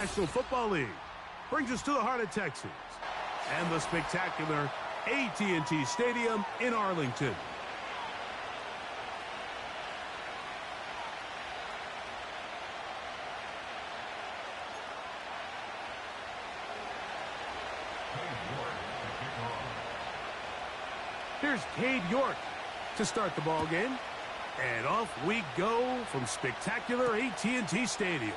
National Football League brings us to the heart of Texas and the spectacular AT&T Stadium in Arlington. Here's Cade York to start the ball game. And off we go from spectacular AT&T Stadium.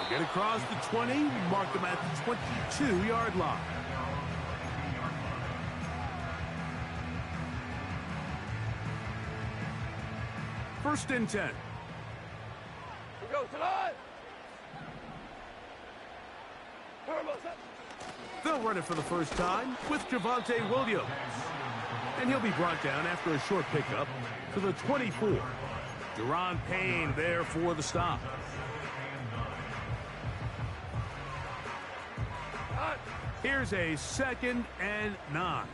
Get across the 20, mark them at the 22-yard line. First and 10. We go tonight. They'll run it for the first time with Javonte Williams. And he'll be brought down after a short pickup to the 24. Deron Payne there for the stop. Here's a 2nd and 9.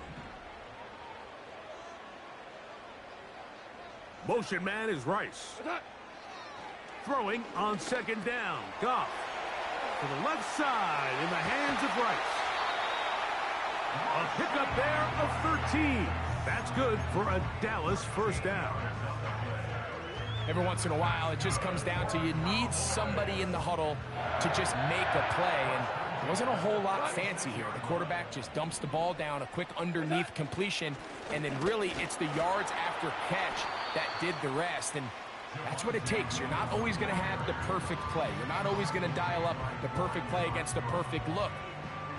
Motion man is Rice. Throwing on 2nd down. Goff to the left side in the hands of Rice. A pickup there of 13. That's good for a Dallas first down. Every once in a while, it just comes down to you need somebody in the huddle to just make a play. And it wasn't a whole lot fancy here. The quarterback just dumps the ball down, a quick underneath completion, and then really it's the yards after catch that did the rest. And that's what it takes. You're not always going to have the perfect play. You're not always going to dial up the perfect play against the perfect look.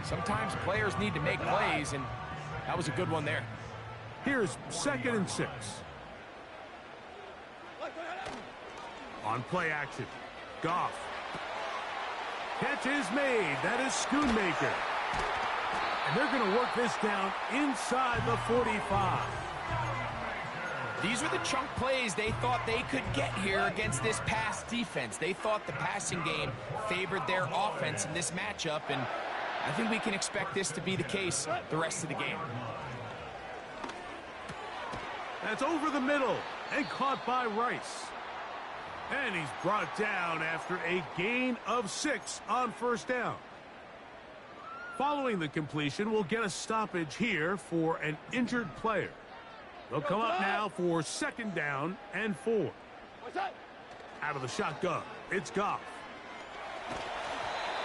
Sometimes players need to make plays, and that was a good one there. Here's 2nd and 6. On play action, Goff. Catch is made. That is Schoonmaker. And they're going to work this down inside the 45. These were the chunk plays they thought they could get here against this pass defense. They thought the passing game favored their offense in this matchup, and I think we can expect this to be the case the rest of the game. That's over the middle and caught by Rice. And he's brought down after a gain of 6 on first down. Following the completion, we'll get a stoppage here for an injured player. They'll come up now for 2nd down and 4. Out of the shotgun, it's Goff.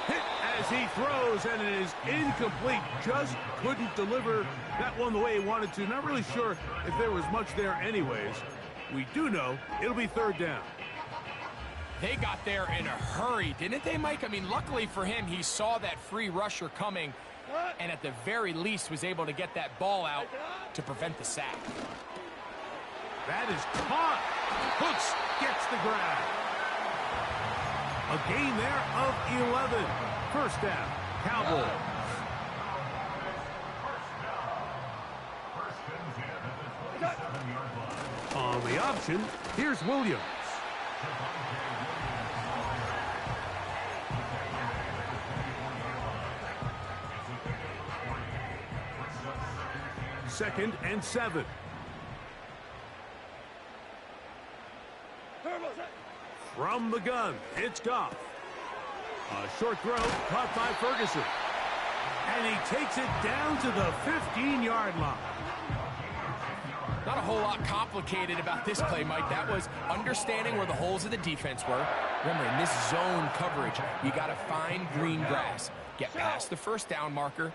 Hit as he throws, and it is incomplete. Just couldn't deliver that one the way he wanted to. Not really sure if there was much there anyways. We do know it'll be 3rd down. They got there in a hurry, didn't they, Mike? I mean, luckily for him, he saw that free rusher coming, and at the very least was able to get that ball out to prevent the sack. That is caught. Hooks gets the grab. A gain there of 11. First down, Cowboys. On the option, here's Williams. Second and 7. From the gun, it's Goff. A short throw caught by Ferguson. And he takes it down to the 15-yard line. Not a whole lot complicated about this play, Mike. That was understanding where the holes of the defense were. Remember, in this zone coverage, you got to find green grass. Get past the first down marker.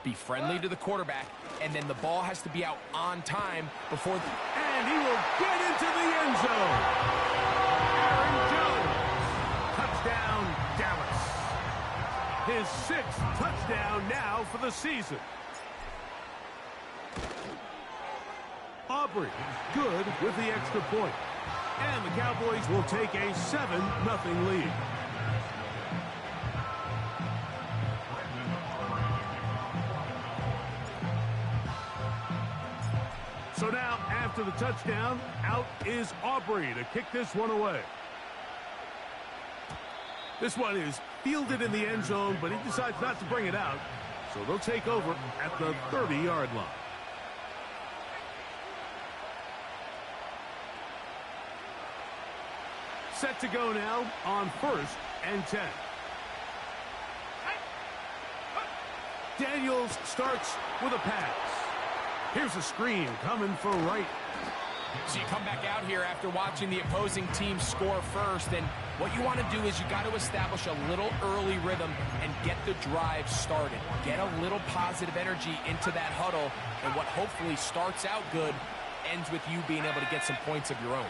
Be friendly to the quarterback, and then the ball has to be out on time before the... And he will get into the end zone. Aaron Jones. Touchdown, Dallas. His 6th touchdown now for the season. Aubrey, good with the extra point. And the Cowboys will take a 7-0 lead. So now, after the touchdown, out is Aubrey to kick this one away. This one is fielded in the end zone, but he decides not to bring it out. So they'll take over at the 30-yard line. Set to go now on 1st and 10. Daniels starts with a pass. Here's a screen coming for Wright. So you come back out here after watching the opposing team score first, and what you want to do is you got to establish a little early rhythm and get the drive started. Get a little positive energy into that huddle, and what hopefully starts out good ends with you being able to get some points of your own.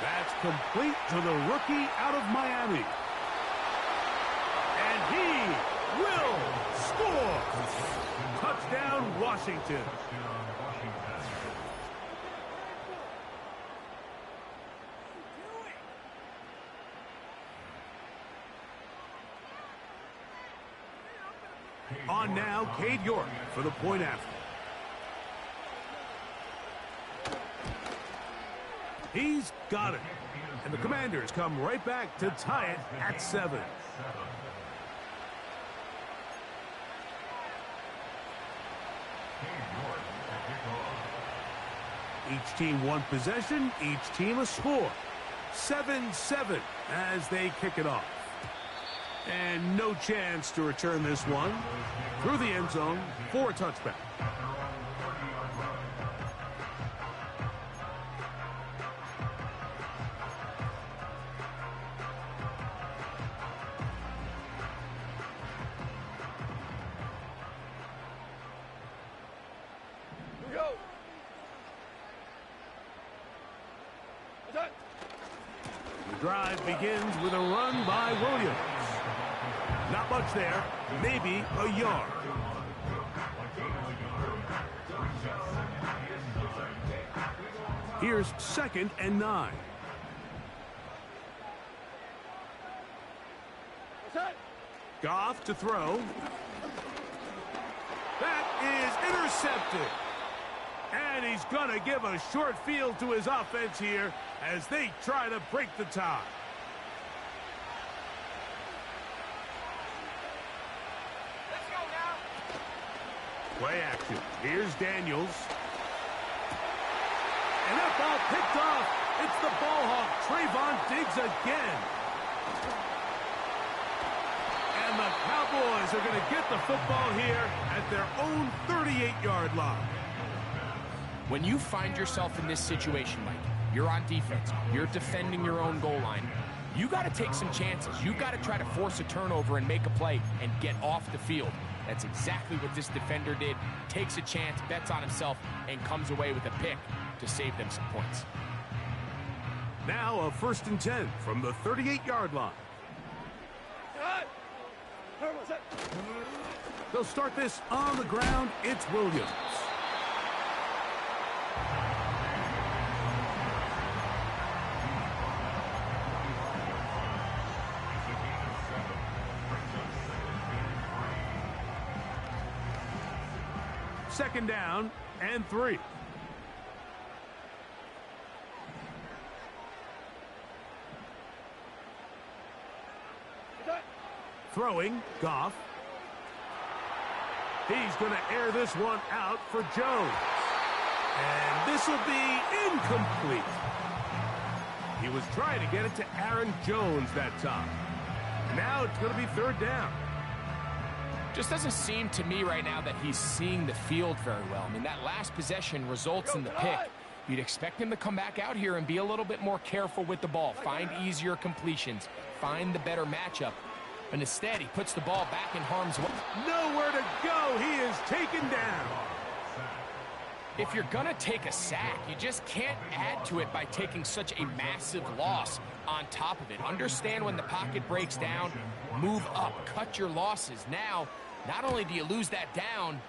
That's complete to the rookie out of Miami. And he will score. Touchdown, Washington. On now, Cade York for the point after. He's got it. And the Commanders come right back to tie it at 7. Each team one possession, each team a score. 7-7 as they kick it off. And no chance to return this one. Through the end zone for a touchback. The drive begins with a run by Williams. Not much there, maybe a yard. Here's 2nd and 9. Goff to throw. That is intercepted. And he's going to give a short field to his offense here as they try to break the tie. Let's go now. Play action. Here's Daniels. And that ball picked off. It's the ball hawk. Trayvon Diggs again. And the Cowboys are going to get the football here at their own 38-yard line. When you find yourself in this situation, Mike, you're on defense, you're defending your own goal line, you got to take some chances. You got to try to force a turnover and make a play and get off the field. That's exactly what this defender did. Takes a chance, bets on himself, and comes away with a pick to save them some points. Now a 1st and 10 from the 38-yard line. They'll start this on the ground. It's Williams. Second down and 3. Throwing, Goff. He's going to air this one out for Jones. And this will be incomplete. He was trying to get it to Aaron Jones that time. Now it's going to be 3rd down. Just doesn't seem to me right now that he's seeing the field very well. I mean, that last possession results in the pick. You'd expect him to come back out here and be a little bit more careful with the ball, find easier completions, find the better matchup. But instead, he puts the ball back in harm's way. Nowhere to go. He is taken down. If you're going to take a sack, you just can't add to it by taking such a massive loss on top of it. Understand when the pocket breaks down, move up, cut your losses. Now, not only do you lose that down,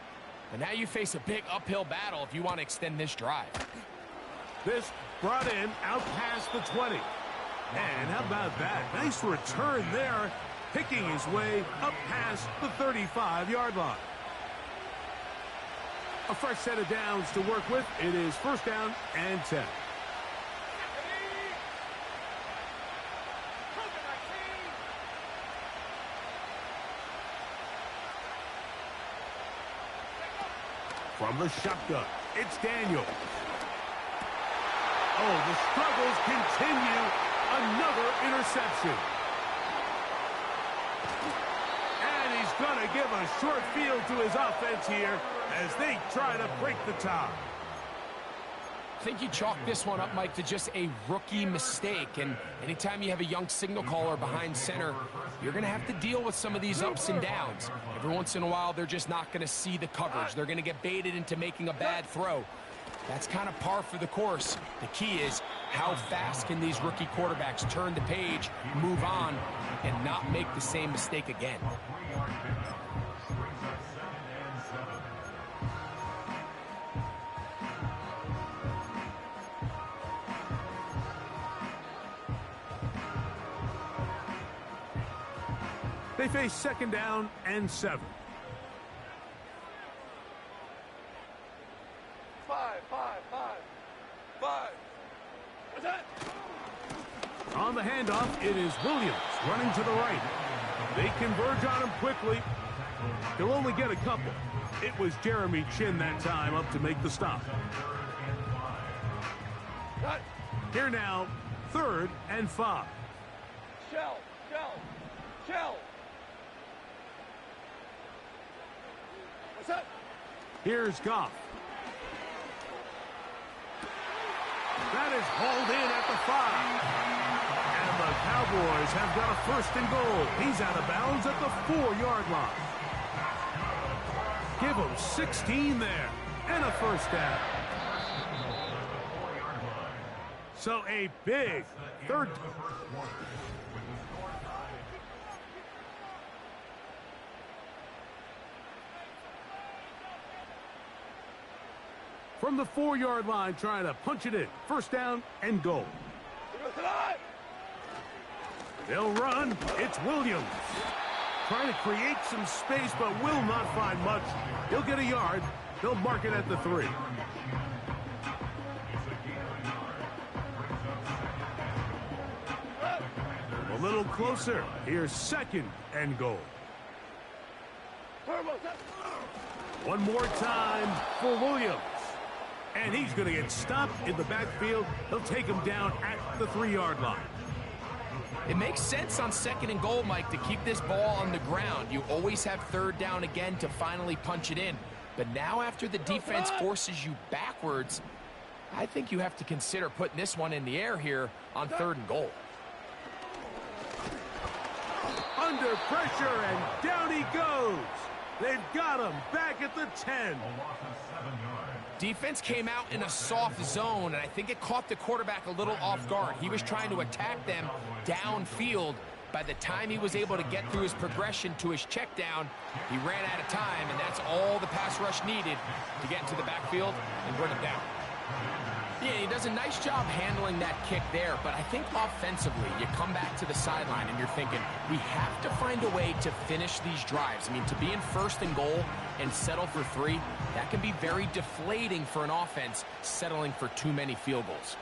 but now you face a big uphill battle if you want to extend this drive. This brought in out past the 20. And how about that? Nice return there, picking his way up past the 35-yard line. A fresh set of downs to work with. It is 1st down and 10. From the shotgun, it's Daniels. Oh, the struggles continue. Another interception. And he's going to give a short field to his offense here as they try to break the tie. I think you chalk this one up, Mike, to just a rookie mistake. And anytime you have a young signal caller behind center, you're going to have to deal with some of these ups and downs. Every once in a while, they're just not going to see the coverage. They're going to get baited into making a bad throw. That's kind of par for the course. The key is how fast can these rookie quarterbacks turn the page, move on, and not make the same mistake again. They face 2nd down and 7. 5. What's that? On the handoff, it is Williams running to the right. They converge on him quickly. He'll only get a couple. It was Jeremy Chinn that time up to make the stop. Cut. Here now, 3rd and 5. Shell. What's that? Here's Goff. That is hauled in at the 5. And the Cowboys have got a 1st and goal. He's out of bounds at the 4-yard line. Give him 16 there. And a 1st down. So a big 3rd. From the 4-yard line, trying to punch it in. 1st down and goal. They'll run. It's Williams. Trying to create some space, but will not find much. He'll get a yard. They'll mark it at the 3. A little closer. Here's 2nd and goal. One more time for Williams. And he's going to get stopped in the backfield. He'll take him down at the 3-yard line. It makes sense on 2nd and goal, Mike, to keep this ball on the ground. You always have 3rd down again to finally punch it in. But now after the defense forces you backwards, I think you have to consider putting this one in the air here on 3rd and goal. Under pressure, and down he goes. They've got him back at the 10. Defense came out in a soft zone, and I think it caught the quarterback a little off guard. He was trying to attack them downfield. By the time he was able to get through his progression to his check down, he ran out of time, and that's all the pass rush needed to get into the backfield and run it down. Yeah, he does a nice job handling that kick there, but I think offensively, you come back to the sideline and you're thinking, we have to find a way to finish these drives. I mean, to be in 1st and goal and settle for 3, that can be very deflating for an offense settling for too many field goals.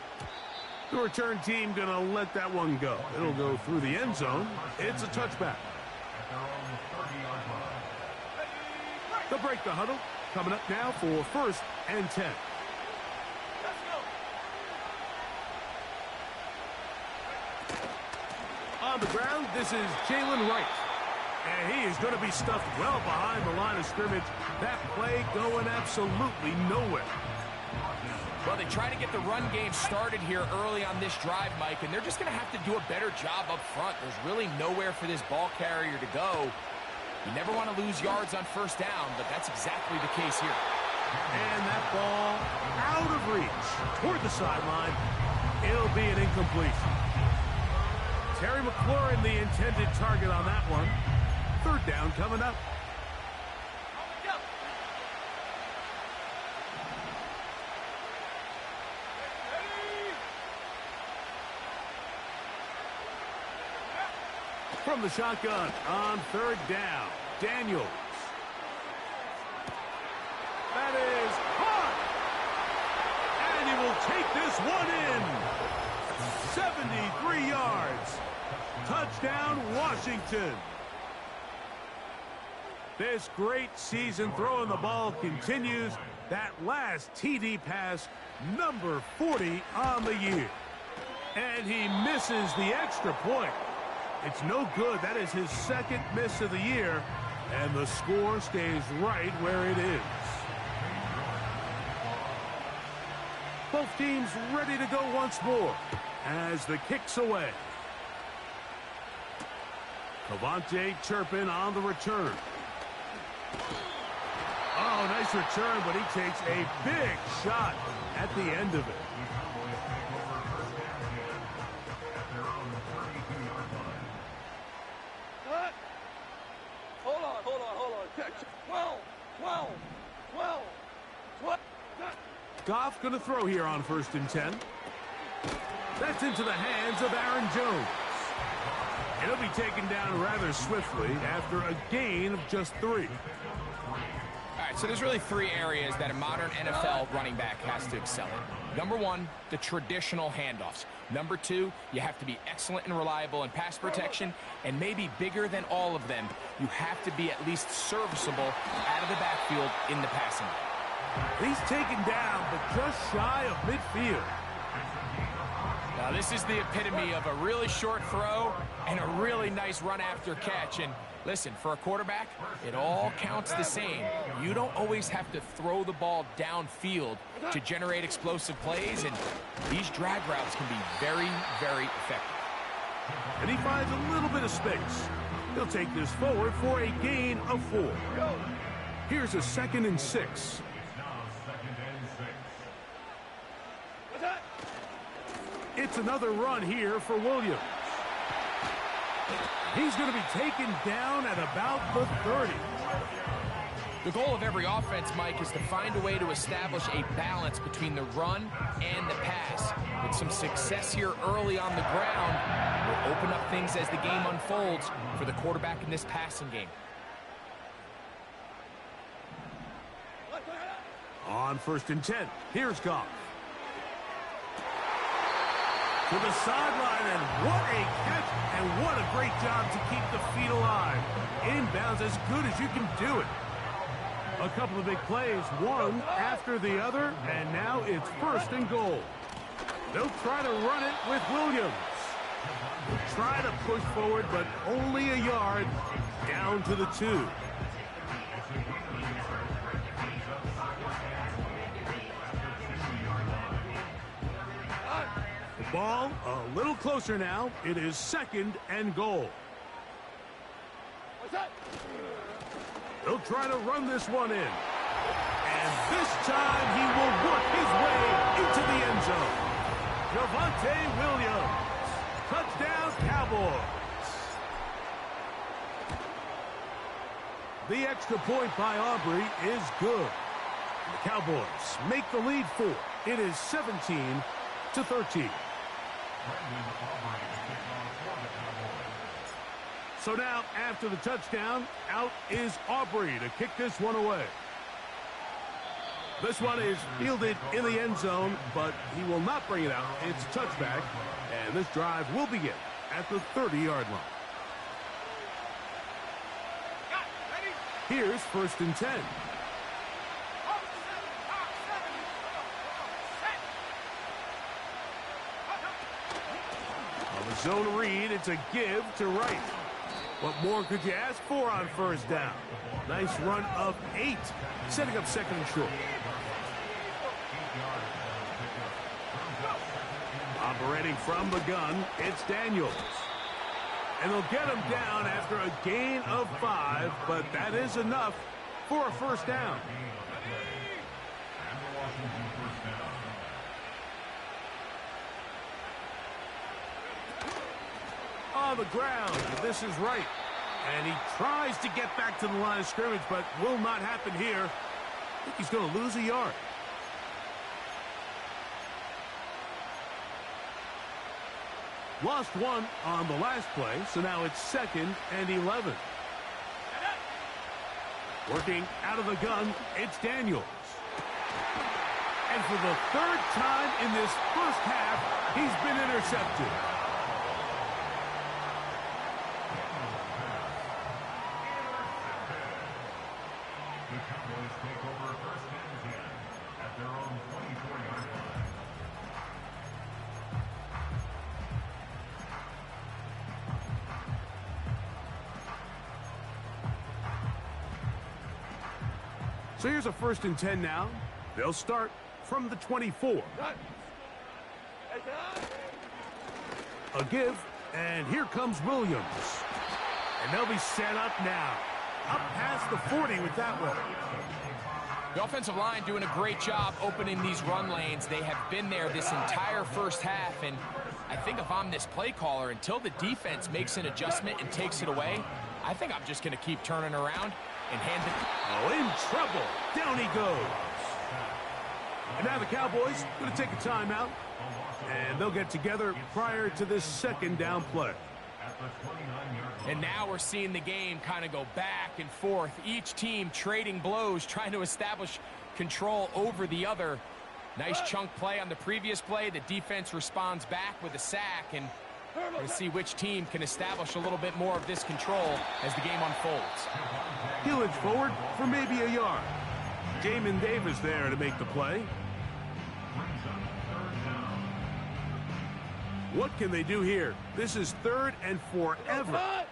The return team going to let that one go. It'll go through the end zone. It's a touchback. They'll break the huddle. Coming up now for 1st and 10. On the ground, this is Jalen Wright. And he is going to be stuffed well behind the line of scrimmage. That play going absolutely nowhere. Well, they try to get the run game started here early on this drive, Mike, and they're just going to have to do a better job up front. There's really nowhere for this ball carrier to go. You never want to lose yards on 1st down, but that's exactly the case here. And that ball out of reach toward the sideline. It'll be an incompletion. Terry McLaurin, the intended target on that one. 3rd down coming up. From the shotgun on 3rd down, Daniels. That is caught. And he will take this one in. 73 yards. Touchdown, Washington. This great season throwing the ball continues. That last TD pass, number 40 on the year. And he misses the extra point. It's no good. That is his second miss of the year. And the score stays right where it is. Both teams ready to go once more as the kick's away. Cavante Turpin on the return. Oh, nice return, but he takes a big shot at the end of it. Hold on. Catch. 12. Goff going to throw here on 1st and 10. That's into the hands of Aaron Jones. And he'll be taken down rather swiftly after a gain of just 3. All right, so there's really 3 areas that a modern NFL running back has to excel in. Number 1, the traditional handoffs. Number 2, you have to be excellent and reliable in pass protection. And maybe bigger than all of them, you have to be at least serviceable out of the backfield in the passing game. He's taken down, but just shy of midfield. Now, this is the epitome of a really short throw and a really nice run after catch. And listen, for a quarterback, it all counts the same. You don't always have to throw the ball downfield to generate explosive plays, and these drag routes can be very, very effective. And he finds a little bit of space. He'll take this forward for a gain of 4. Here's a 2nd and 6. It's another run here for Williams. He's going to be taken down at about the 30. The goal of every offense, Mike, is to find a way to establish a balance between the run and the pass. With some success here early on the ground, will open up things as the game unfolds for the quarterback in this passing game. On 1st and 10, here's Goff. To the sideline, and what a catch, and what a great job to keep the feet alive. Inbounds as good as you can do it. A couple of big plays, one after the other, and now it's 1st and goal. They'll try to run it with Williams. Try to push forward, but only a yard down to the 2. Ball a little closer now. It is 2nd and goal. What's that? He'll try to run this one in. And this time he will work his way into the end zone. Javonte Williams. Touchdown, Cowboys. The extra point by Aubrey is good. The Cowboys make the lead 4. It is 17-13. So now, after the touchdown, out is Aubrey to kick this one away. This one is fielded in the end zone, but he will not bring it out. It's a touchback, and this drive will begin at the 30-yard line. Here's 1st and 10. Zone read, it's a give to Wright. What more could you ask for on 1st down? Nice run of 8, setting up 2nd and short. Operating from the gun, it's Daniels. And they'll get him down after a gain of 5, but that is enough for a 1st down. On the ground, this is Wright. And he tries to get back to the line of scrimmage, but will not happen here. I think he's going to lose a yard. Lost 1 on the last play, so now it's 2nd and 11. Working out of the gun, it's Daniels. And for the 3rd time in this 1st half, he's been intercepted. So here's a 1st and 10 now. They'll start from the 24. A give, and here comes Williams. And they'll be set up now. Up past the 40 with that one. The offensive line doing a great job opening these run lanes. They have been there this entire first half, and I think if I'm this play caller, until the defense makes an adjustment and takes it away, I think I'm just going to keep turning around and hand it. Oh, in trouble. Down he goes. And now the Cowboys going to take a timeout, and they'll get together prior to this 2nd down play. And now we're seeing the game kind of go back and forth. Each team trading blows, trying to establish control over the other. Nice chunk play on the previous play. The defense responds back with a sack, and we're going to see which team can establish a little bit more of this control as the game unfolds. He'll edge forward for maybe a yard. Jamin Davis there to make the play. What can they do here? This is 3rd and forever.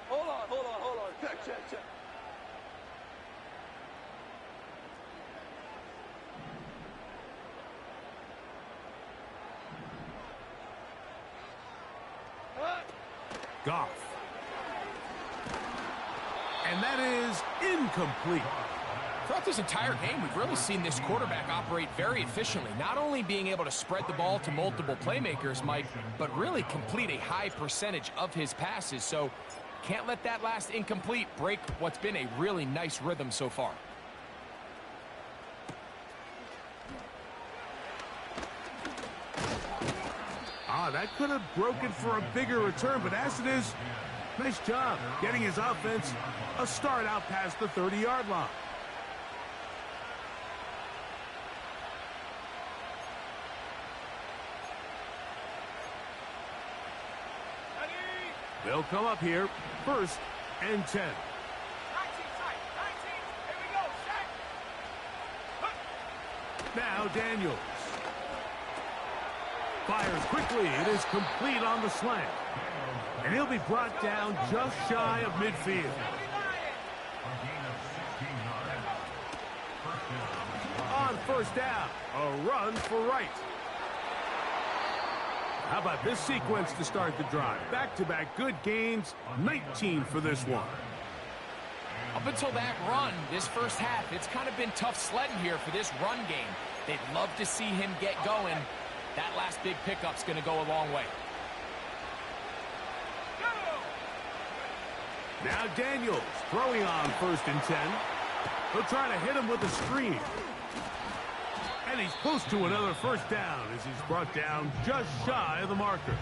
Hold on. Check. Goff. And that is incomplete. Throughout this entire game, we've really seen this quarterback operate very efficiently, not only being able to spread the ball to multiple playmakers, Mike, but really complete a high percentage of his passes. So can't let that last incomplete break what's been a really nice rhythm so far. That could have broken for a bigger return, but as it is, nice job getting his offense a start out past the 30-yard line. They'll come up here, 1st and 10. 19 tight, 19, here we go, set. Now Daniels. Fires quickly. It is complete on the slant. And he'll be brought down just shy of midfield. On 1st down, a run for Wright. How about this sequence to start the drive? Back-to-back good gains, 19 for this one. Up until that run, this first half, it's kind of been tough sledding here for this run game. They'd love to see him get going. That last big pickup's going to go a long way. Now Daniels throwing on 1st and 10. He'll try to hit him with a screen. And he's close to another 1st down as he's brought down just shy of the marker.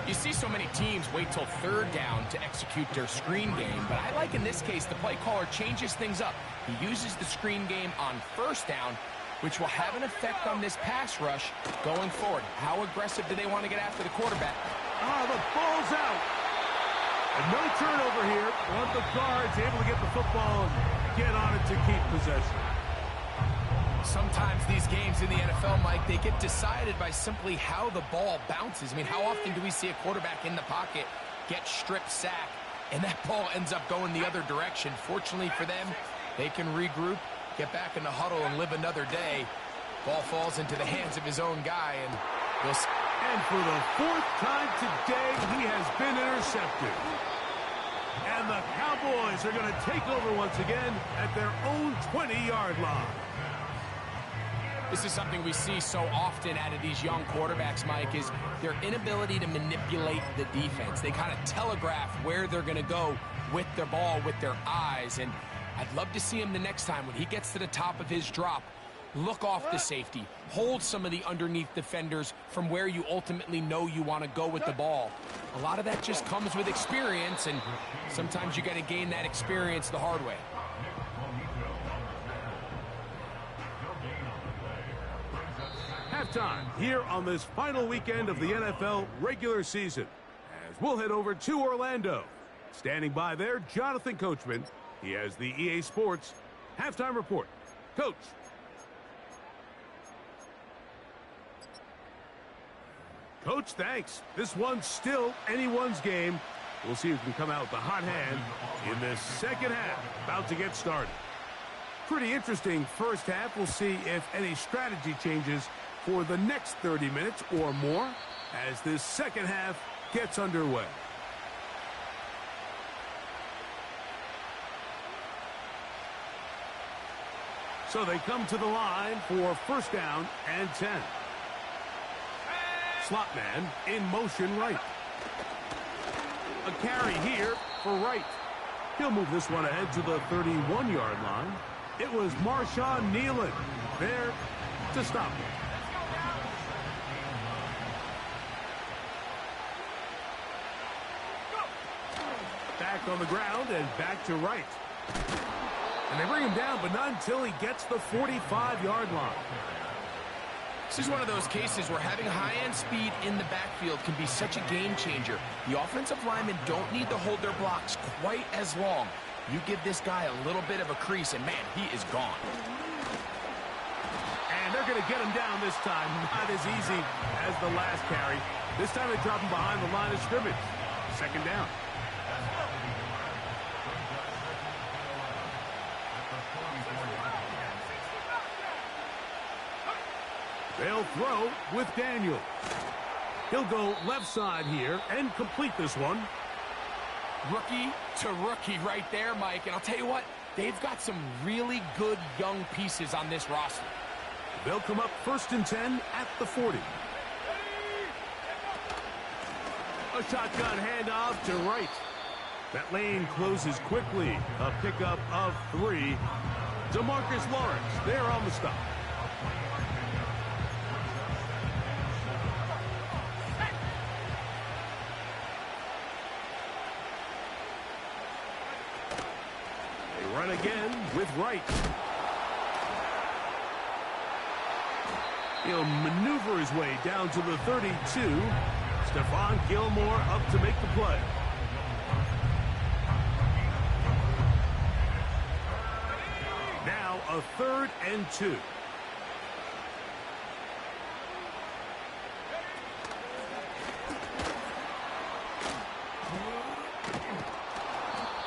You see so many teams wait till 3rd down to execute their screen game, but I like in this case the play caller changes things up. He uses the screen game on 1st down, which will have an effect on this pass rush going forward. How aggressive do they want to get after the quarterback? The ball's out. And no turnover here. Want the guards able to get the football and get on it to keep possession. Sometimes these games in the NFL, Mike, they get decided by simply how the ball bounces. I mean, how often do we see a quarterback in the pocket get strip sack, and that ball ends up going the other direction? Fortunately for them, they can regroup, get back in the huddle, and live another day. Ball falls into the hands of his own guy, and we'll see. And for the 4th time today, he has been intercepted. And the Cowboys are going to take over once again at their own 20-yard line. This is something we see so often out of these young quarterbacks, Mike, is their inability to manipulate the defense. They kind of telegraph where they're going to go with their ball, with their eyes. And I'd love to see him the next time when he gets to the top of his drop. Look off the safety. Hold some of the underneath defenders from where you ultimately know you want to go with the ball. A lot of that just comes with experience, and sometimes you got to gain that experience the hard way. Halftime here on this final weekend of the NFL regular season, as we'll head over to Orlando. Standing by there, Jonathan Coachman. He has the EA Sports halftime report. Coach. Coach, thanks. This one's still anyone's game. We'll see who can come out with the hot hand in this second half. About to get started. Pretty interesting first half. We'll see if any strategy changes for the next 30 minutes or more as this second half gets underway. So they come to the line for first down and 10. Slot man in motion right. A carry here for Wright. He'll move this one ahead to the 31-yard line. It was Marshawn Nealon there to stop it. Back on the ground and back to Wright. And they bring him down, but not until he gets the 45-yard line. This is one of those cases where having high-end speed in the backfield can be such a game changer. The offensive linemen don't need to hold their blocks quite as long. You give this guy a little bit of a crease, and man, he is gone. And they're going to get him down this time. Not as easy as the last carry. This time they drop him behind the line of scrimmage. Second down. They'll throw with Daniels. He'll go left side here and complete this one. Rookie to rookie right there, Mike. And I'll tell you what, they've got some really good young pieces on this roster. They'll come up first and 10 at the 40. A shotgun handoff to Wright. That lane closes quickly. A pickup of 3. DeMarcus Lawrence there on the stop. Run again with Wright. He'll maneuver his way down to the 32. Stephon Gilmore up to make the play. Now a 3rd and 2.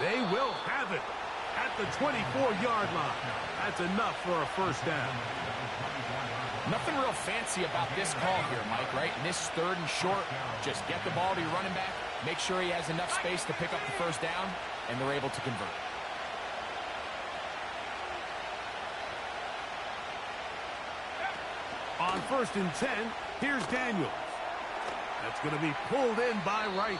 They will have it at the 24-yard line. That's enough for a first down. Nothing real fancy about this call here, Mike, right? In this 3rd and short, just get the ball to your running back, make sure he has enough space to pick up the first down, and they're able to convert. On 1st and 10, here's Daniels. That's going to be pulled in by Wright.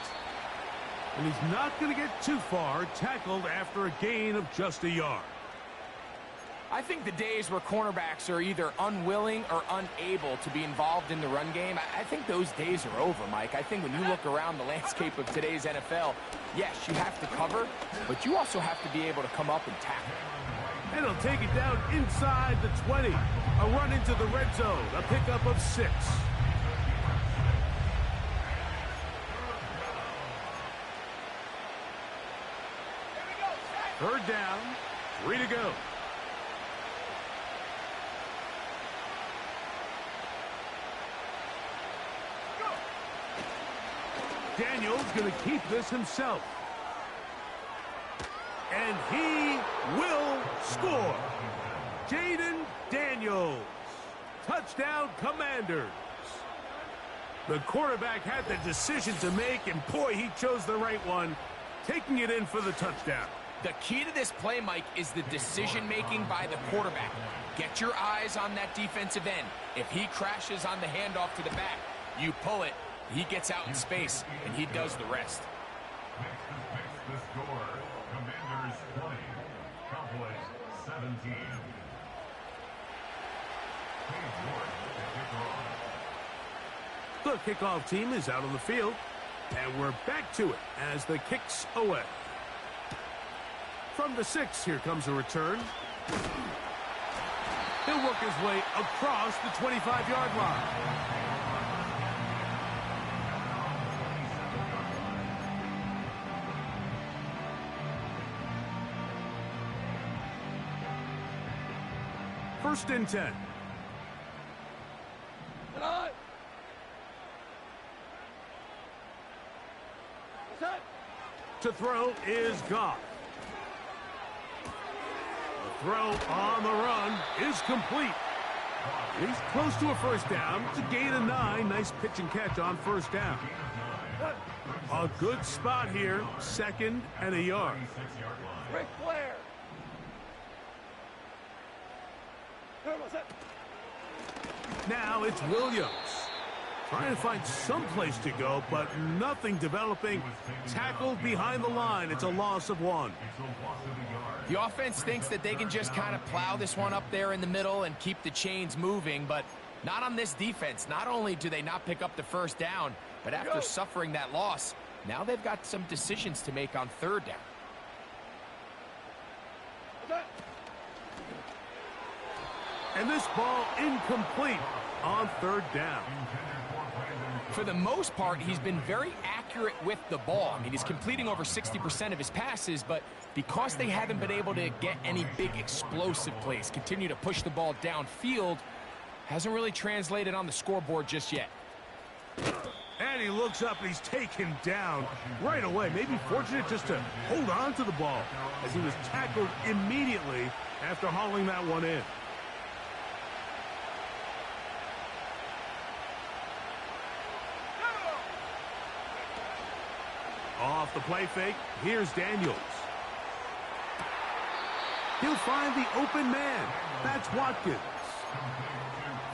And he's not going to get too far, tackled after a gain of just a yard. I think the days where cornerbacks are either unwilling or unable to be involved in the run game, I think those days are over, Mike. I think when you look around the landscape of today's NFL, yes, you have to cover, but you also have to be able to come up and tackle. And he'll take it down inside the 20. A run into the red zone, a pickup of 6. Third down, 3 to go. Daniels going to keep this himself. And he will score. Jayden Daniels. Touchdown, Commanders. The quarterback had the decision to make, and boy, he chose the right one, taking it in for the touchdown. The key to this play, Mike, is the decision-making by the quarterback. Get your eyes on that defensive end. If he crashes on the handoff to the back, you pull it, he gets out in space, and he does the rest. Makes the score. Commanders 20, Cowboys 17. The kickoff team is out on the field, and we're back to it as the kick's away. From the 6, here comes a return. He'll work his way across the 25-yard line. First and 10. Set. to throw is Goff. The throw on the run is complete. He's close to a first down. It's a gain of 9. Nice pitch and catch on first down. A good spot here. 2nd and a yard. Ric Flair. Now it's Williams. Trying to find some place to go, but nothing developing. Tackled behind the line. It's a loss of 1. The offense thinks that they can just kind of plow this one up there in the middle and keep the chains moving, but not on this defense. Not only do they not pick up the first down, but after suffering that loss, now they've got some decisions to make on 3rd down. And this ball incomplete on 3rd down. For the most part, he's been very accurate with the ball. I mean, he's completing over 60% of his passes, but because they haven't been able to get any big explosive plays, continue to push the ball downfield, hasn't really translated on the scoreboard just yet. And he looks up and he's taken down right away. Maybe fortunate just to hold on to the ball as he was tackled immediately after hauling that one in. Off the play fake, here's Daniels. He'll find the open man. That's Watkins.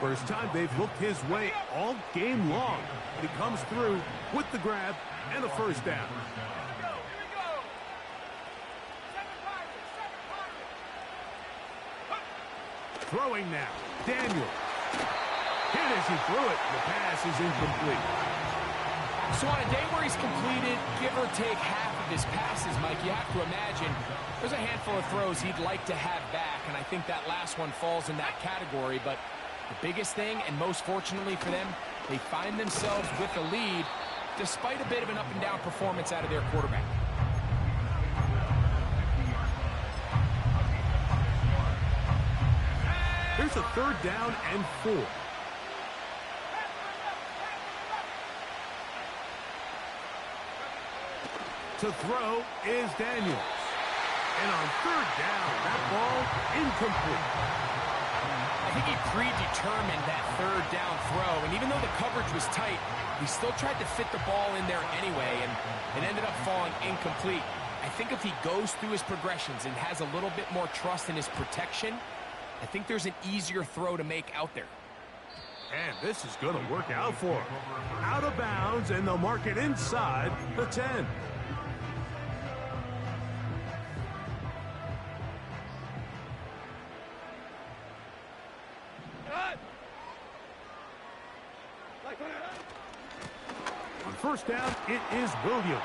First time they've looked his way all game long. He comes through with the grab and a first down. Throwing now, Daniels. Hit as he threw it. The pass is incomplete. So on a day where he's completed, give or take half of his passes, Mike, you have to imagine there's a handful of throws he'd like to have back, and I think that last one falls in that category. But the biggest thing, and most fortunately for them, they find themselves with a lead despite a bit of an up-and-down performance out of their quarterback. Here's a 3rd down and 4. To throw is Daniels. And on 3rd down, that ball incomplete. I think he predetermined that 3rd down throw, and even though the coverage was tight, he still tried to fit the ball in there anyway, and it ended up falling incomplete. I think if he goes through his progressions and has a little bit more trust in his protection, I think there's an easier throw to make out there. And this is going to work out for him. Out of bounds, and they'll mark it inside the 10. On first down, it is Williams.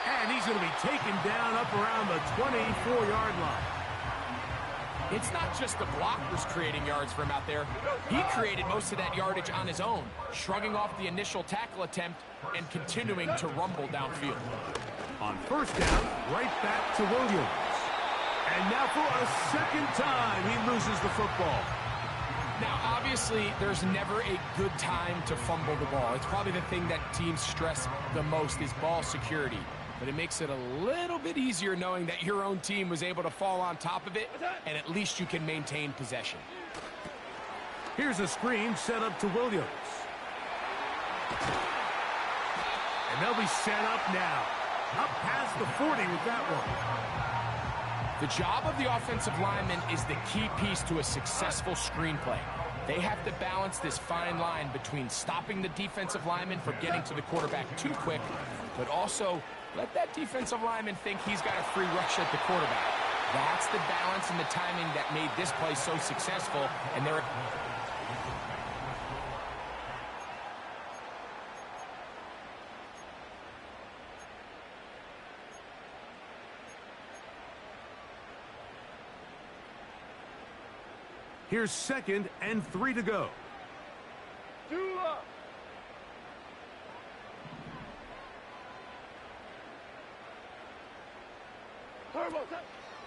And he's going to be taken down up around the 24-yard line. It's not just the blockers creating yards for him out there. He created most of that yardage on his own, shrugging off the initial tackle attempt and continuing to rumble downfield. On first down, right back to Williams. And now for a 2nd time, he loses the football. Now, obviously, there's never a good time to fumble the ball. It's probably the thing that teams stress the most is ball security. But it makes it a little bit easier knowing that your own team was able to fall on top of it, and at least you can maintain possession. Here's a screen set up to Williams. And they'll be set up now. Up past the 40 with that one. The job of the offensive lineman is the key piece to a successful screenplay. They have to balance this fine line between stopping the defensive lineman from getting to the quarterback too quick, but also let that defensive lineman think he's got a free rush at the quarterback. That's the balance and the timing that made this play so successful, and they're... Here's 2nd and 3 to go.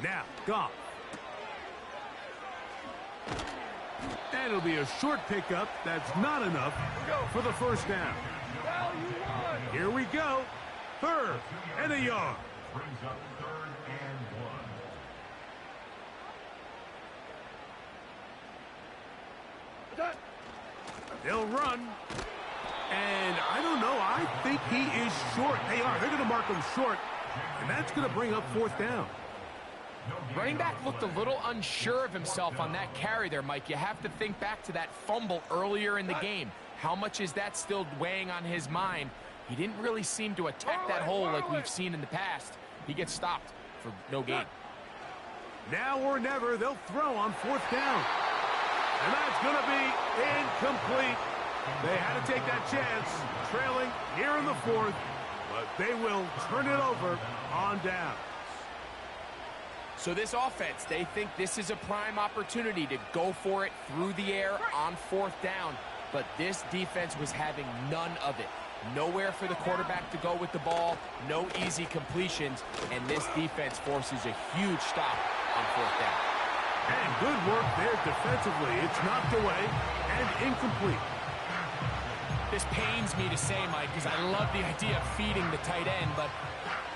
Now, Goff. And it'll be a short pickup. That's not enough for the first down. Here we go. Third and a yard. Brings up 3rd and 1. They'll run. And I don't know. I think he is short. They are. They're going to mark him short. And that's going to bring up 4th down. Running back looked a little unsure of himself on that carry there, Mike. You have to think back to that fumble earlier in the game. How much is that still weighing on his mind? He didn't really seem to attack that hole like we've seen in the past. He gets stopped for no gain. Now or never, they'll throw on 4th down. And that's going to be incomplete. They had to take that chance, trailing here in the 4th, but they will turn it over on down. So this offense, they think this is a prime opportunity to go for it through the air on 4th down, but this defense was having none of it. Nowhere for the quarterback to go with the ball, no easy completions, and this defense forces a huge stop on 4th down. And good work there defensively. It's knocked away and incomplete. This pains me to say, Mike, because I love the idea of feeding the tight end, but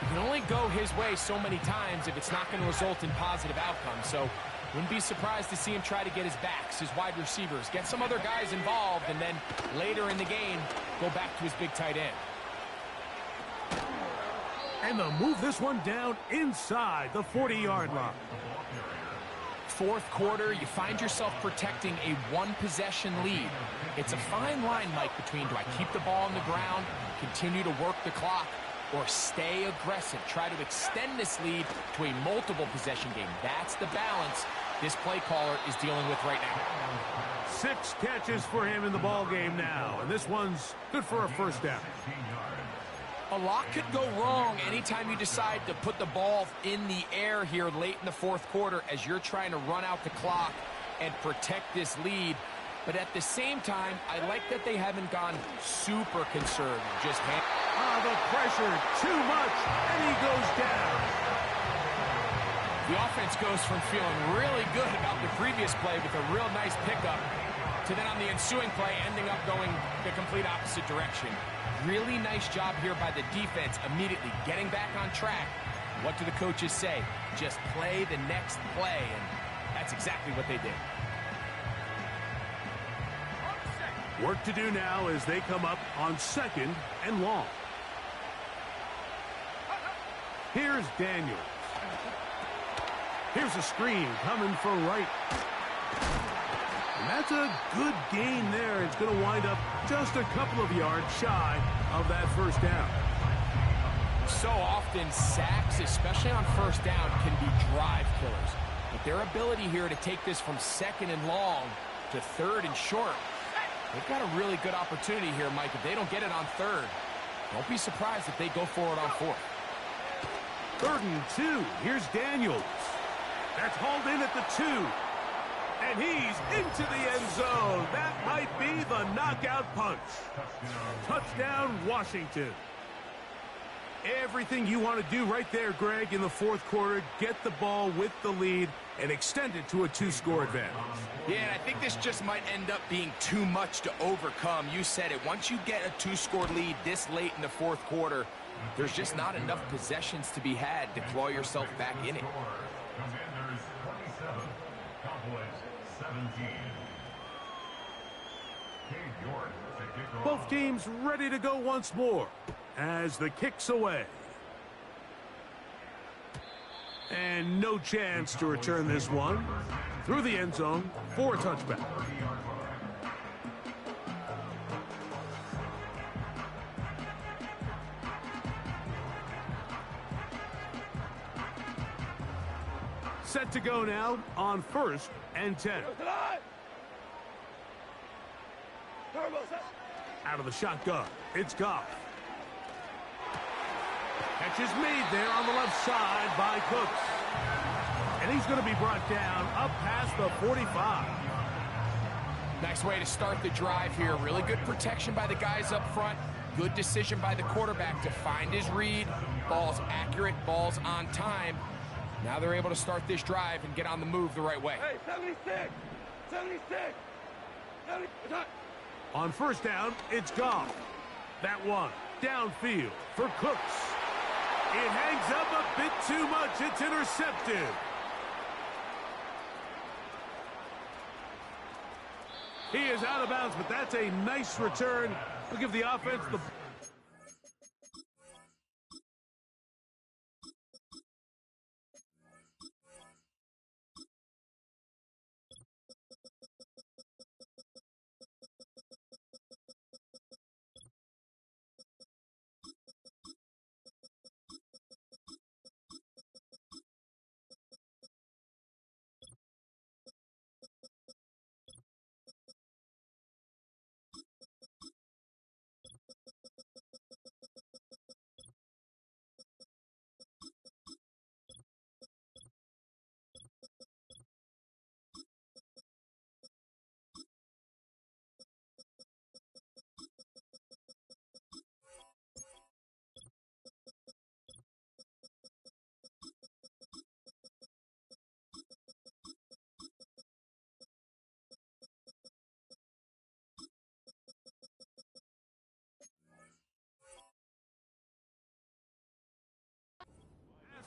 you can only go his way so many times if it's not going to result in positive outcomes. So wouldn't be surprised to see him try to get his backs, his wide receivers, get some other guys involved, and then later in the game, go back to his big tight end. And they'll move this one down inside the 40-yard line. 4th quarter, you find yourself protecting a one-possession lead. It's a fine line, Mike, between do I keep the ball on the ground, continue to work the clock, or stay aggressive, try to extend this lead to a multiple possession game. That's the balance this play caller is dealing with right now. 6 catches for him in the ball game now, and this one's good for a 1st down. A lot could go wrong anytime you decide to put the ball in the air here late in the 4th quarter as you're trying to run out the clock and protect this lead. But at the same time, I like that they haven't gone super conservative. Just the pressure, too much, and he goes down. The offense goes from feeling really good about the previous play with a real nice pickup to then on the ensuing play ending up going the complete opposite direction. Really nice job here by the defense immediately getting back on track. What do the coaches say? Just play the next play, and that's exactly what they did. Work to do now as they come up on 2nd and long. Here's Daniels. Here's a screen coming for Wright. And that's a good gain there. It's going to wind up just a couple of yards shy of that 1st down. So often sacks, especially on 1st down, can be drive killers. But their ability here to take this from 2nd and long to 3rd and short, they've got a really good opportunity here, Mike. If they don't get it on 3rd, don't be surprised if they go for it on 4th. 3rd and 2. Here's Daniels. That's hauled in at the 2. And he's into the end zone. That might be the knockout punch. Touchdown, Washington. Everything you want to do right there, Greg, in the 4th quarter. Get the ball with the lead and extend it to a 2-score advantage. Yeah, and I think this just might end up being too much to overcome. You said it. Once you get a 2-score lead this late in the 4th quarter, there's just not enough possessions to be had to claw yourself back in it. Commanders 27, Cowboys 17. Cade York to kick off. Both teams ready to go once more as the kick's away. And no chance to return this one through the end zone for a touchback. Set to go now on 1st and 10. Out of the shotgun, it's Goff. Catch is made there on the left side by Cooks. And he's going to be brought down up past the 45. Nice way to start the drive here. Really good protection by the guys up front. Good decision by the quarterback to find his read. Ball's accurate, ball's on time. Now they're able to start this drive and get on the move the right way. Hey, 76! 76! 76! On 1st down, it's Goff. That one downfield for Cooks. It hangs up a bit too much. It's intercepted. He is out of bounds, but that's a nice return. We'll give the offense the...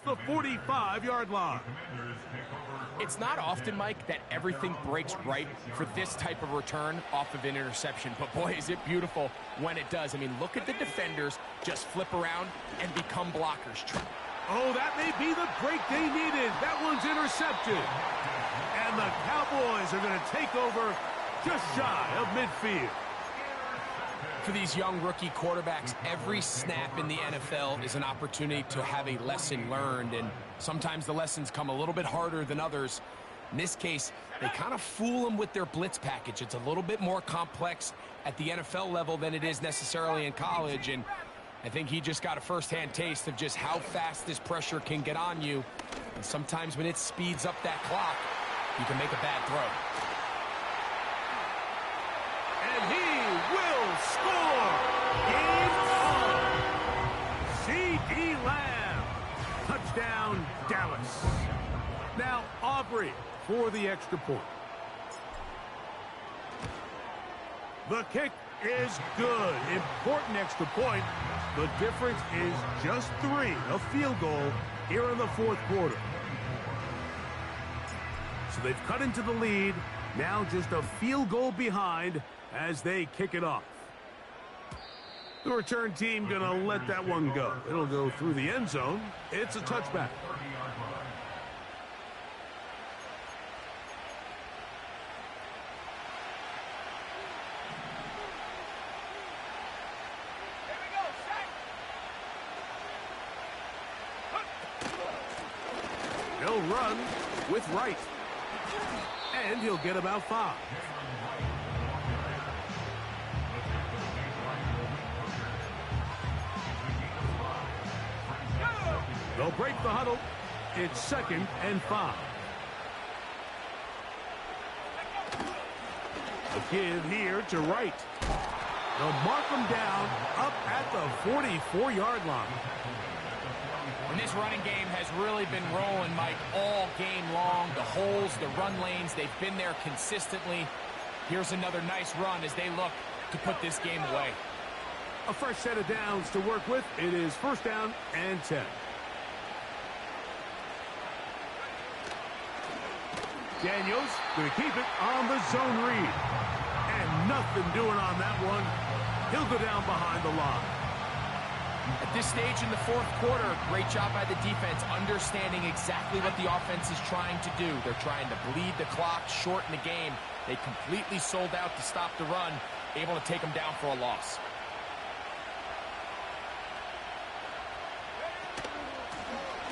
The 45-yard line. It's not often, Mike, that everything breaks right for this type of return off of an interception. But, boy, is it beautiful when it does. I mean, look at the defenders just flip around and become blockers. Oh, that may be the break they needed. That one's intercepted. And the Cowboys are going to take over just shy of midfield. For these young rookie quarterbacks, every snap in the NFL is an opportunity to have a lesson learned, and sometimes the lessons come a little bit harder than others. In this case, they kind of fool them with their blitz package. It's a little bit more complex at the NFL level than it is necessarily in college, and I think he just got a first-hand taste of just how fast this pressure can get on you, and sometimes when it speeds up that clock, you can make a bad throw. And he will score! Game on! C.D. Lamb. Touchdown, Dallas. Now, Aubrey for the extra point. The kick is good. Important extra point. The difference is just 3, a field goal here in the fourth quarter. So they've cut into the lead. Now just a field goal behind as they kick it off. The return team gonna let that one go. It'll go through the end zone. It's a touchback. He'll run with Wright. And he'll get about 5. They'll break the huddle. It's 2nd and 5. The give here to Wright. They'll mark him down up at the 44-yard line. And this running game has really been rolling, Mike, all game long. The holes, the run lanes, they've been there consistently. Here's another nice run as they look to put this game away. A fresh set of downs to work with. It is 1st down and 10. Daniels going to keep it on the zone read. And nothing doing on that one. He'll go down behind the line. At this stage in the fourth quarter, great job by the defense understanding exactly what the offense is trying to do. They're trying to bleed the clock, shorten the game. They completely sold out to stop the run, able to take them down for a loss.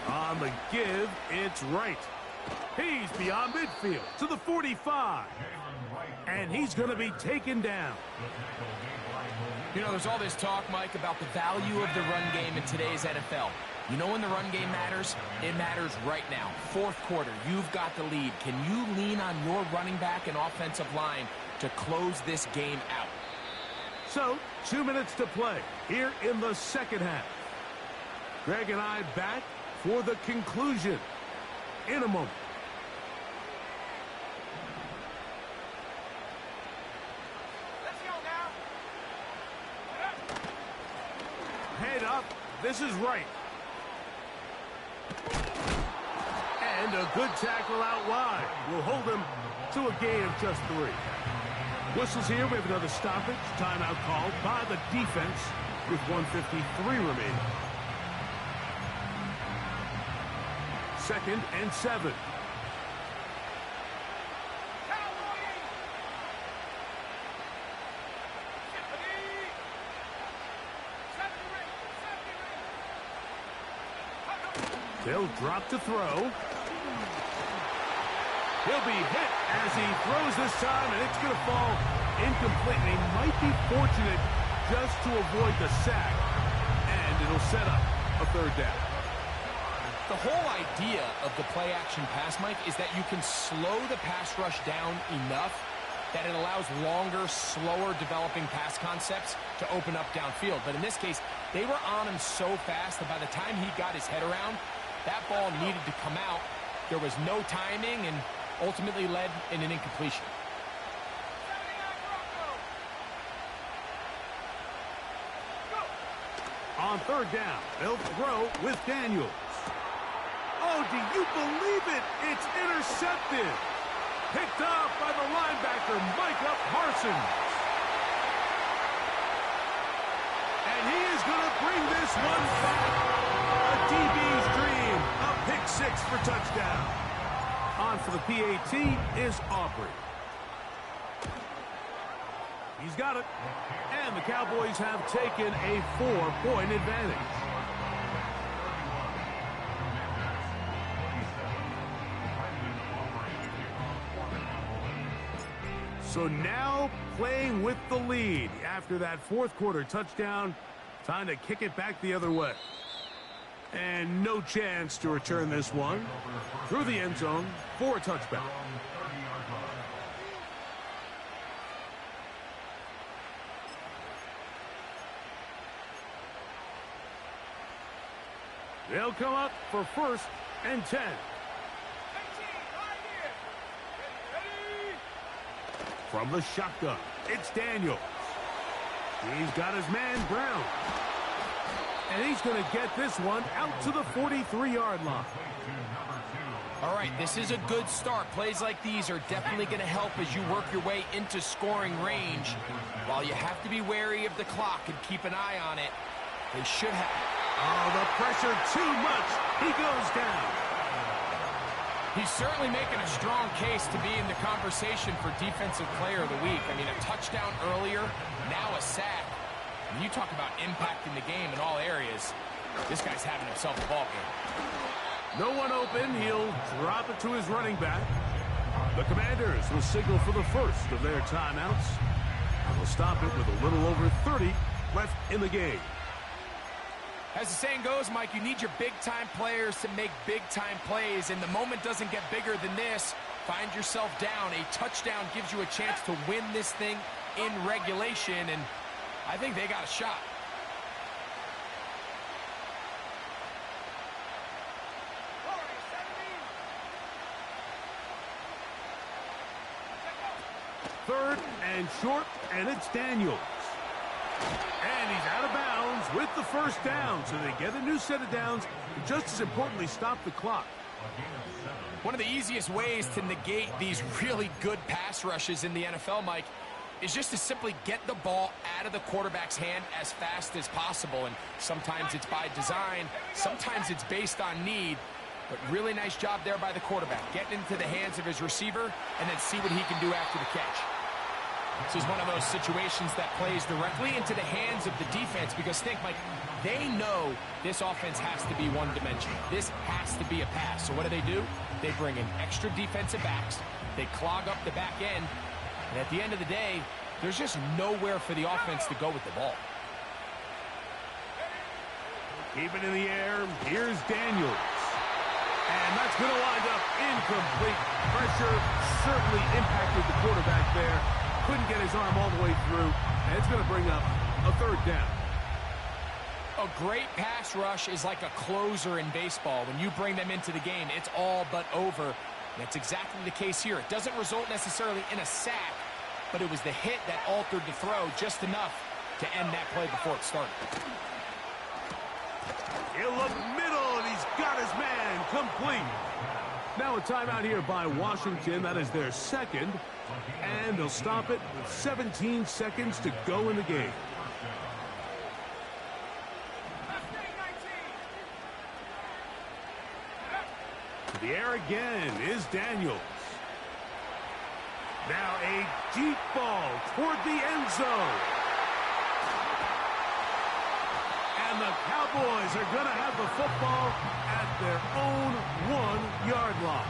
On the give, it's Wright. He's beyond midfield to the 45. And he's going to be taken down. You know, there's all this talk, Mike, about the value of the run game in today's NFL. You know when the run game matters? It matters right now. Fourth quarter, you've got the lead. Can you lean on your running back and offensive line to close this game out? So, 2 minutes to play here in the second half. Greg and I back for the conclusion in a moment. Head up. This is Wright. And a good tackle out wide will hold him to a gain of just 3. Whistles here. We have another stoppage. Timeout called by the defense with 1:53 remaining. 2nd and 7. They'll drop to throw. He'll be hit as he throws this time, and it's going to fall incomplete. And he might be fortunate just to avoid the sack, and it'll set up a 3rd down. The whole idea of the play-action pass, Mike, is that you can slow the pass rush down enough that it allows longer, slower developing pass concepts to open up downfield. But in this case, they were on him so fast that by the time he got his head around, that ball needed to come out. There was no timing and ultimately led in an incompletion. On 3rd down, they'll throw with Daniels. Oh, do you believe it? It's intercepted. Picked up by the linebacker, Micah Parsons. And he is going to bring this one back. A DB's dream. A pick 6 for touchdown. On for the PAT is Aubrey. He's got it. And the Cowboys have taken a 4-point advantage. So now playing with the lead after that 4th quarter touchdown. Time to kick it back the other way. And no chance to return this one through the end zone for a touchback. They'll come up for 1st and 10. From the shotgun, it's Daniels. He's got his man, Brown. And he's going to get this one out to the 43-yard line. All right, this is a good start. Plays like these are definitely going to help as you work your way into scoring range. While you have to be wary of the clock and keep an eye on it, they should have. Oh, the pressure too much. He goes down. He's certainly making a strong case to be in the conversation for Defensive Player of the Week. I mean, a touchdown earlier, now a sack. When you talk about impacting the game in all areas, this guy's having himself a ball game. No one open. He'll drop it to his running back. The Commanders will signal for the first of their timeouts. And will stop it with a little over 30 left in the game. As the saying goes, Mike, you need your big-time players to make big-time plays, and the moment doesn't get bigger than this. Find yourself down. A touchdown gives you a chance to win this thing in regulation, and I think they got a shot. Third and short, and it's Daniels. And he's out of bounds with the first down, so they get a new set of downs, and just as importantly, stop the clock. One of the easiest ways to negate these really good pass rushes in the NFL, Mike, is just to simply get the ball out of the quarterback's hand as fast as possible. And sometimes it's by design, sometimes it's based on need. But really nice job there by the quarterback, getting into the hands of his receiver and then see what he can do after the catch. This is one of those situations that plays directly into the hands of the defense because think, Mike, they know this offense has to be one-dimensional. This has to be a pass. So what do? They bring in extra defensive backs. They clog up the back end. And at the end of the day, there's just nowhere for the offense to go with the ball. Keep it in the air. Here's Daniels. And that's going to wind up incomplete. Pressure certainly impacted the quarterback there. Couldn't get his arm all the way through. And it's going to bring up a third down. A great pass rush is like a closer in baseball. When you bring them into the game, it's all but over. And that's exactly the case here. It doesn't result necessarily in a sack, but it was the hit that altered the throw just enough to end that play before it started. He'll look middle, and he's got his man complete. Now a timeout here by Washington. That is their second. And they'll stop it with 17 seconds to go in the game. To the air again is Daniels. Now a deep ball toward the end zone. And the Cowboys are going to have the football at their own 1-yard line.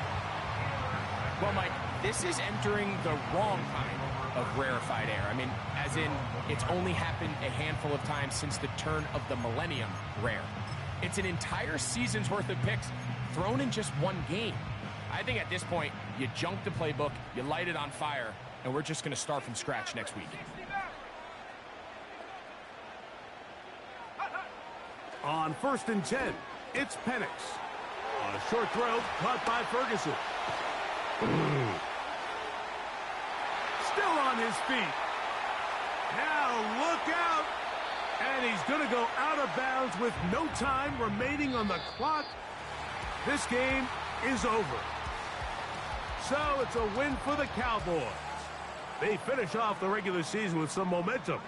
Well, Mike, this is entering the wrong kind of rarefied air. I mean, as in, it's only happened a handful of times since the turn of the millennium rare. It's an entire season's worth of picks thrown in just one game. I think at this point, you junk the playbook, you light it on fire, and we're just going to start from scratch next week. On 1st and 10, it's Penix. On a short throw, caught by Ferguson. Still on his feet. Now look out. And he's going to go out of bounds with no time remaining on the clock. This game is over. So it's a win for the Cowboys. They finish off the regular season with some momentum.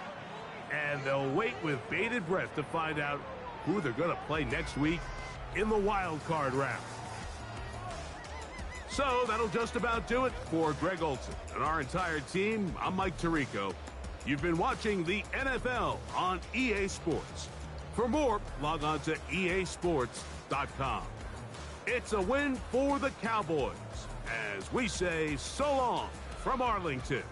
And they'll wait with bated breath to find out who they're going to play next week in the wild card round. So that'll just about do it for Greg Olsen and our entire team. I'm Mike Tirico. You've been watching the NFL on EA Sports. For more, log on to easports.com. It's a win for the Cowboys as we say so long from Arlington.